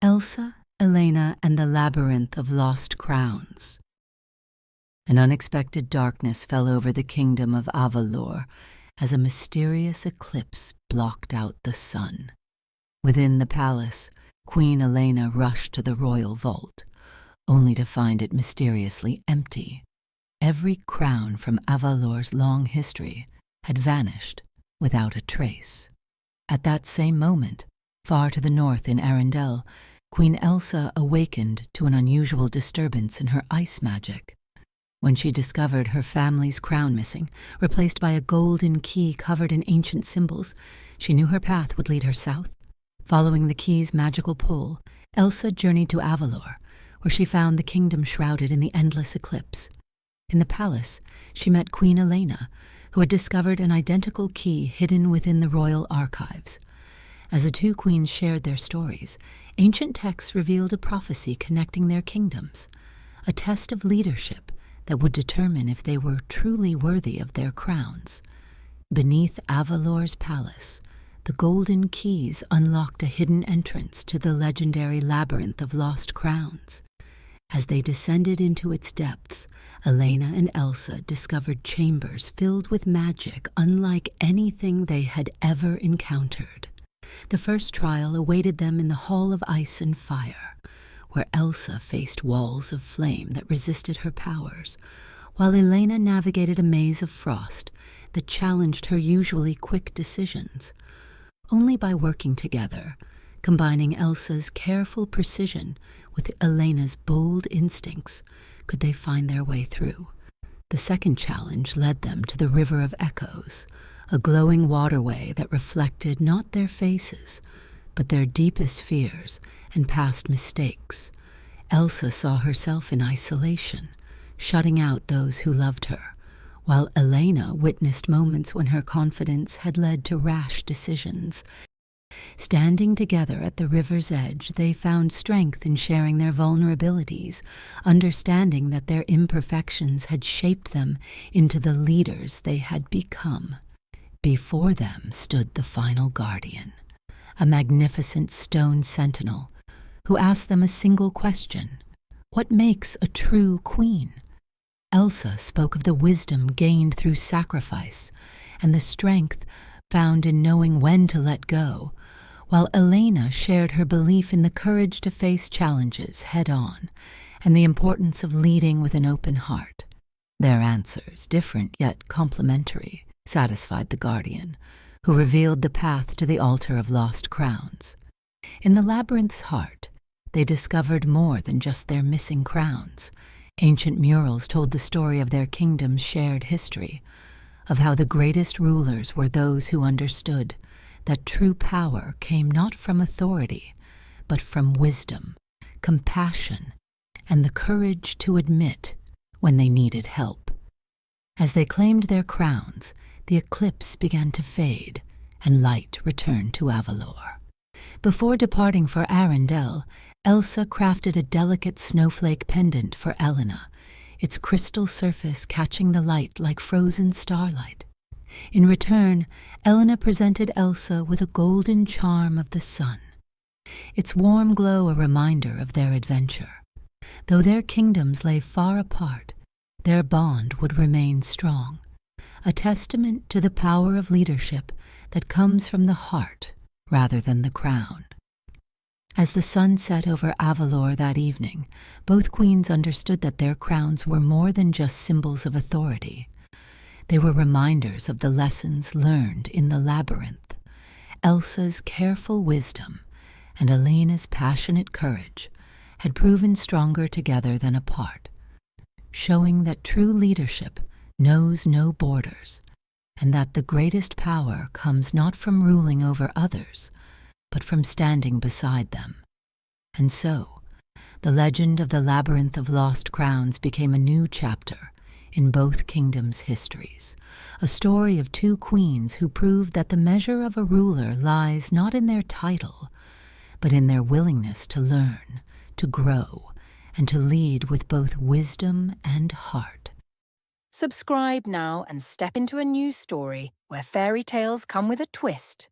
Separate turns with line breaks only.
Elsa, Elena, and the Labyrinth of Lost Crowns. An unexpected darkness fell over the kingdom of Avalor as a mysterious eclipse blocked out the sun. Within the palace, Queen Elena rushed to the royal vault, only to find it mysteriously empty. Every crown from Avalor's long history had vanished without a trace. At that same moment, far to the north in Arendelle, Queen Elsa awakened to an unusual disturbance in her ice magic. When she discovered her family's crown missing, replaced by a golden key covered in ancient symbols, she knew her path would lead her south. Following the key's magical pull, Elsa journeyed to Avalor, where she found the kingdom shrouded in the endless eclipse. In the palace, she met Queen Elena, who had discovered an identical key hidden within the royal archives. As the two queens shared their stories, ancient texts revealed a prophecy connecting their kingdoms, a test of leadership that would determine if they were truly worthy of their crowns. Beneath Avalor's palace, the golden keys unlocked a hidden entrance to the legendary Labyrinth of Lost Crowns. As they descended into its depths, Elena and Elsa discovered chambers filled with magic unlike anything they had ever encountered. The first trial awaited them in the Hall of Ice and Fire, where Elsa faced walls of flame that resisted her powers, while Elena navigated a maze of frost that challenged her usually quick decisions. Only by working together, combining Elsa's careful precision with Elena's bold instincts, could they find their way through. The second challenge led them to the River of Echoes, a glowing waterway that reflected not their faces, but their deepest fears and past mistakes. Elsa saw herself in isolation, shutting out those who loved her, while Elena witnessed moments when her confidence had led to rash decisions. Standing together at the river's edge, they found strength in sharing their vulnerabilities, understanding that their imperfections had shaped them into the leaders they had become. Before them stood the final guardian, a magnificent stone sentinel, who asked them a single question: what makes a true queen? Elsa spoke of the wisdom gained through sacrifice and the strength found in knowing when to let go, while Elena shared her belief in the courage to face challenges head-on and the importance of leading with an open heart. Their answers, different yet complementary, satisfied the guardian, who revealed the path to the altar of lost crowns. In the labyrinth's heart, they discovered more than just their missing crowns. Ancient murals told the story of their kingdom's shared history, of how the greatest rulers were those who understood that true power came not from authority, but from wisdom, compassion, and the courage to admit when they needed help. As they claimed their crowns, the eclipse began to fade, and light returned to Avalor. Before departing for Arendelle, Elsa crafted a delicate snowflake pendant for Elena, its crystal surface catching the light like frozen starlight. In return, Elena presented Elsa with a golden charm of the sun, its warm glow a reminder of their adventure. Though their kingdoms lay far apart, their bond would remain strong, a testament to the power of leadership that comes from the heart rather than the crown. As the sun set over Avalor that evening, both queens understood that their crowns were more than just symbols of authority. They were reminders of the lessons learned in the labyrinth. Elsa's careful wisdom and Elena's passionate courage had proven stronger together than apart, showing that true leadership knows no borders, and that the greatest power comes not from ruling over others, but from standing beside them. And so, the legend of the Labyrinth of Lost Crowns became a new chapter in both kingdoms' histories, a story of two queens who proved that the measure of a ruler lies not in their title, but in their willingness to learn, to grow, and to lead with both wisdom and heart.
Subscribe now and step into a new story where fairy tales come with a twist.